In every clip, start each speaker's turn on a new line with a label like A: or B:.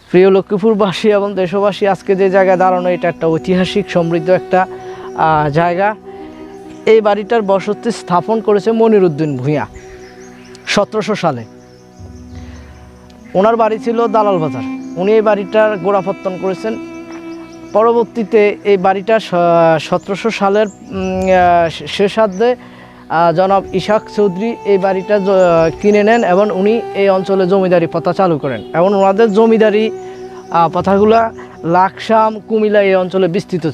A: প্রিয় লক্ষ্মীপুরবাসী এবং দেশবাসী, আজকে যে জায়গায় দাঁড়ানো, এটা একটা ঐতিহাসিক সমৃদ্ধ একটা জায়গা। এই বাড়িটার বসতি স্থাপন করেছে মনিরুদ্দিন ভূঁইয়া 1700 সালে। ওনার বাড়ি ছিল দালাল বাজার। উনি এই বাড়িটার গোড়াপত্তন করেছেন। পরবর্তীতে এই বাড়িটা 1700 সালের শেষার্ধে জনাব ইশাক চৌধুরী এই বাড়িটা কিনে নেন এবং উনি এই অঞ্চলে জমিদারি প্রথা চালু করেন এবং ওনাদের জমিদারি প্রথাগুলা লাকসাম, কুমিল্লা এই অঞ্চলে বিস্তৃত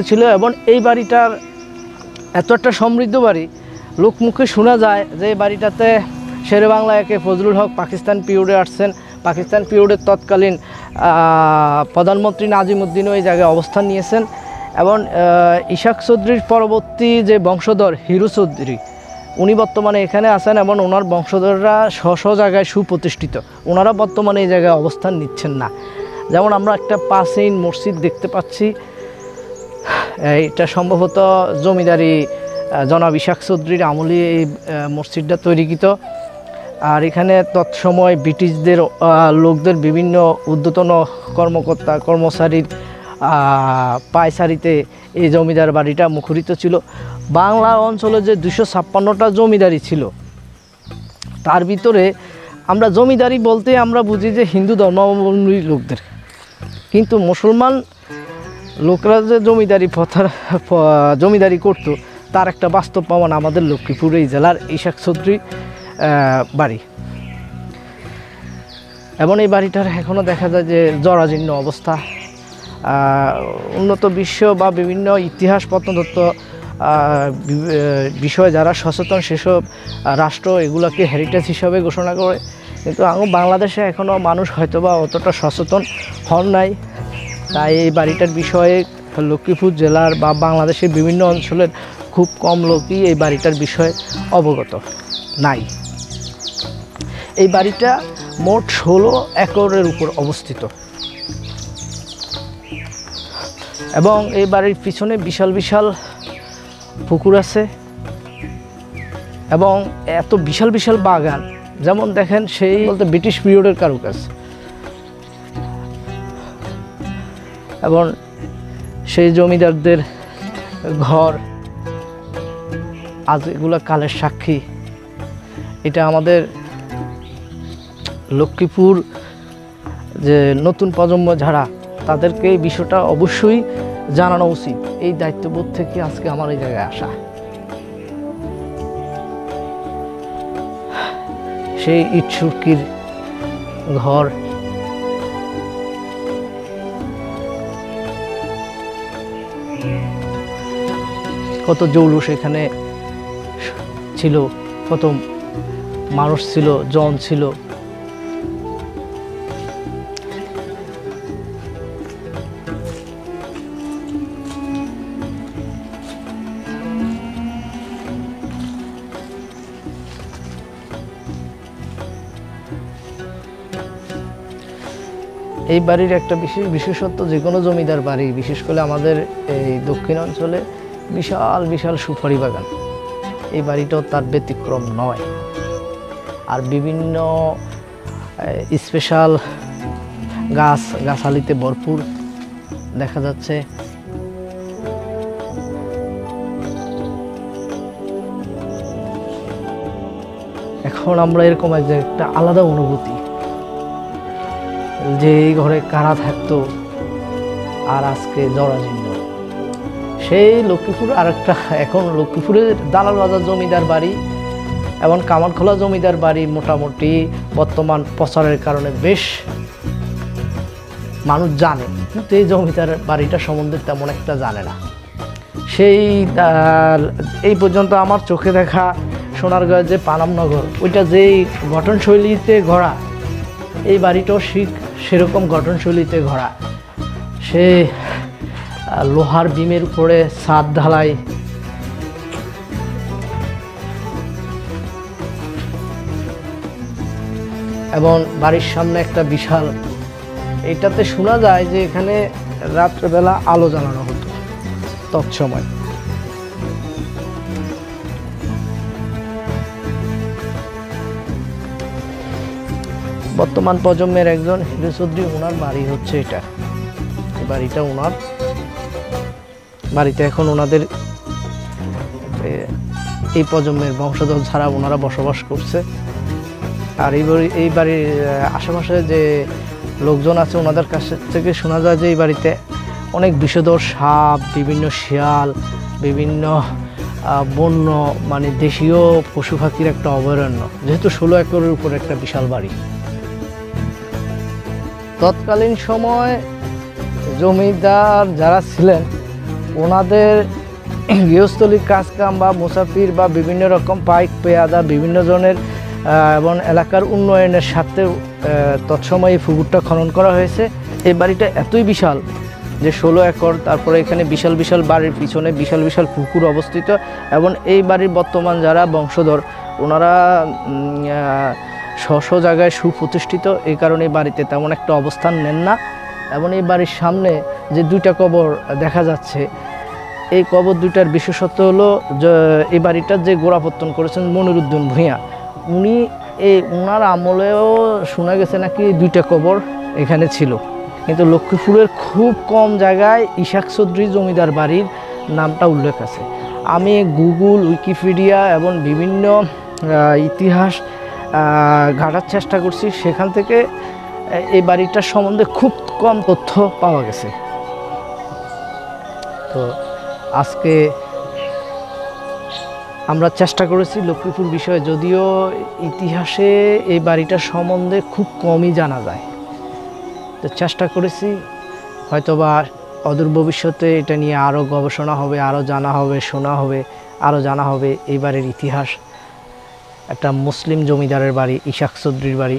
A: ছিল। এবং এই বাড়িটার এত একটা সমৃদ্ধ বাড়ি, লোকমুখে শোনা যায় যে এই বাড়িটাতে শেরে বাংলা একে ফজলুল হক পাকিস্তান পিরিয়ডে আসছেন। পাকিস্তান পিরিয়ডের তৎকালীন প্রধানমন্ত্রী নাজিমুদ্দিনও এই জায়গায় অবস্থান নিয়েছেন এবং ইশাক চৌধুরীর পরবর্তী যে বংশধর হিরু চৌধুরী, উনি বর্তমানে এখানে আছেন এবং ওনার বংশধররা স্ব জায়গায় সুপ্রতিষ্ঠিত। ওনারা বর্তমানে এই জায়গায় অবস্থান নিচ্ছেন না। যেমন আমরা একটা প্রাচীন মসজিদ দেখতে পাচ্ছি, এটা সম্ভবত জমিদারি জনাব ইশাক চৌধুরীর আমলে এই মসজিদটা তৈরিকৃত। আর এখানে তৎসময় ব্রিটিশদের লোকদের বিভিন্ন ঊর্ধ্বতন কর্মকর্তা কর্মচারীর পায়চারিতে এই জমিদার বাড়িটা মুখরিত ছিল। বাংলা অঞ্চলে যে 256টা জমিদারি ছিল, তার ভিতরে আমরা জমিদারি বলতে আমরা বুঝি যে হিন্দু ধর্মাবলম্বী লোকদের, কিন্তু মুসলমান লোকরা যে জমিদারি করত তার একটা বাস্তব প্রমাণ আমাদের লক্ষ্মীপুর এই জেলার ইশাক চৌধুরী বাড়ি। এবং এই বাড়িটার এখনও দেখা যায় যে জরাজীর্ণ অবস্থা। উন্নত বিশ্ব বা বিভিন্ন ইতিহাস প্রত্নতত্ত্ব বিষয়ে যারা সচেতন, সেসব রাষ্ট্র এগুলোকে হেরিটেজ হিসাবে ঘোষণা করে, কিন্তু বাংলাদেশে এখনও মানুষ হয়তোবা অতটা সচেতন হন নাই। তাই এই বাড়িটার বিষয়ে লক্ষ্মীপুর জেলার বা বাংলাদেশের বিভিন্ন অঞ্চলের খুব কম লোকই এই বাড়িটার বিষয়ে অবগত নাই। এই বাড়িটা মোট 16 একরের উপর অবস্থিত এবং এই বাড়ির পিছনে বিশাল বিশাল পুকুর আছে এবং এত বিশাল বিশাল বাগান, যেমন দেখেন সেই বলতে ব্রিটিশ পিরিয়ডের কারুকাজ। এবং সেই জমিদারদের ঘর আজ এগুলো কালের সাক্ষী। এটা আমাদের লক্ষ্মীপুর যে নতুন প্রজন্ম যারা, তাদেরকে এই বিষয়টা অবশ্যই জানানো উচিত। এই দায়িত্ববোধ থেকে আজকে আমার এই জায়গায় আসা। সেই ইট সুরকির ঘর, কত জৌলুস এখানে ছিল, কত মানুষ ছিল, জন ছিল। এই বাড়ির একটা বিশেষত্ব, যে কোনো জমিদার বাড়ি, বিশেষ করে আমাদের এই দক্ষিণ অঞ্চলে বিশাল বিশাল সুপারি বাগান। এই বাড়িটাও তার ব্যতিক্রম নয়। আর বিভিন্ন স্পেশাল গাছালিতে ভরপুর দেখা যাচ্ছে। এখন আমরা এরকম একটা আলাদা অনুভূতি, যে এই ঘরে কারা থাকতো আর আজকে জরাজীর্ণ। সেই লক্ষ্মীপুর আরেকটা, এখন লক্ষ্মীপুরের দালাল বাজার জমিদার বাড়ি এবং কামারখোলা জমিদার বাড়ি মোটামুটি বর্তমান প্রচারের কারণে বেশ মানুষ জানে, কিন্তু এই জমিদার বাড়িটা সম্বন্ধে তেমন একটা জানে না। এই পর্যন্ত আমার চোখে দেখা সোনারগাঁও যে পানামনগর, ওইটা যেই গঠনশৈলীতে গড়া, এই বাড়িটাও সেরকম গঠনশৈলীতে গড়া। সে লোহার বিমের উপরে ছাদ ঢালাই, এবং বাড়ির সামনে একটা বিশাল, এটাতে শোনা যায় যে এখানে রাত্রেবেলা আলো জ্বালানো হতো তৎসময়। বর্তমান প্রজন্মের একজন হিরো চৌধুরী, ওনার বাড়ি হচ্ছে এটা। এই বাড়িটা ওনার বাড়িতে এখন ওনাদের এই প্রজন্মের বংশধর ছাড়া ওনারা বসবাস করছে। আর এই বাড়ির আশেপাশে যে লোকজন আছে ওনাদের কাছ থেকে শোনা যায় যে এই বাড়িতে অনেক বিষধর সাপ, বিভিন্ন শিয়াল, বিভিন্ন বন্য মানে দেশীয় পশু পাখির একটা অভয়ারণ্য, যেহেতু 16 একরের উপর একটা বিশাল বাড়ি। তৎকালীন সময় জমিদার যারা ছিলেন ওনাদের গৃহস্থলীর কাজকাম বা মুসাফির বা বিভিন্ন রকম পাইক পেয়াদা বিভিন্ন জনের এবং এলাকার উন্নয়নের স্বার্থে তৎসময় এই পুকুরটা খনন করা হয়েছে। এই বাড়িটা এতই বিশাল যে 16 একর, তারপরে এখানে বিশাল বিশাল বাড়ির পিছনে বিশাল বিশাল পুকুর অবস্থিত। এবং এই বাড়ির বর্তমান যারা বংশধর ওনারা স্ব জায়গায় সুপ্রতিষ্ঠিত, এই কারণে এই বাড়িতে তেমন একটা অবস্থান নেন না। এবং এই বাড়ির সামনে যে 2টা কবর দেখা যাচ্ছে, এই কবর 2টার বিশেষত্ব হলো যে এই বাড়িটার যে গোড়াপত্তন করেছেন মনিরুদ্দিন ভূঁইয়া, উনি ওনার আমলেও শোনা গেছে নাকি 2টা কবর এখানে ছিল। কিন্তু লক্ষ্মীপুরের খুব কম জায়গায় ইশাক চৌধুরী জমিদার বাড়ির নামটা উল্লেখ আছে। আমি গুগল, উইকিপিডিয়া এবং বিভিন্ন ইতিহাস ঘাটার চেষ্টা করছি, সেখান থেকে এই বাড়িটার সম্বন্ধে খুব কম তথ্য পাওয়া গেছে। তো আজকে আমরা চেষ্টা করেছি লক্ষ্মীপুর বিষয়ে, যদিও ইতিহাসে এই বাড়িটার সম্বন্ধে খুব কমই জানা যায়, তো চেষ্টা করেছি হয়তোবা অদূর ভবিষ্যতে এটা নিয়ে আরও গবেষণা হবে, আরও জানা হবে, শোনা হবে, আরও জানা হবে এই বাড়ির ইতিহাস। একটা মুসলিম জমিদারের বাড়ি, ইশাক চৌধুরীর বাড়ি।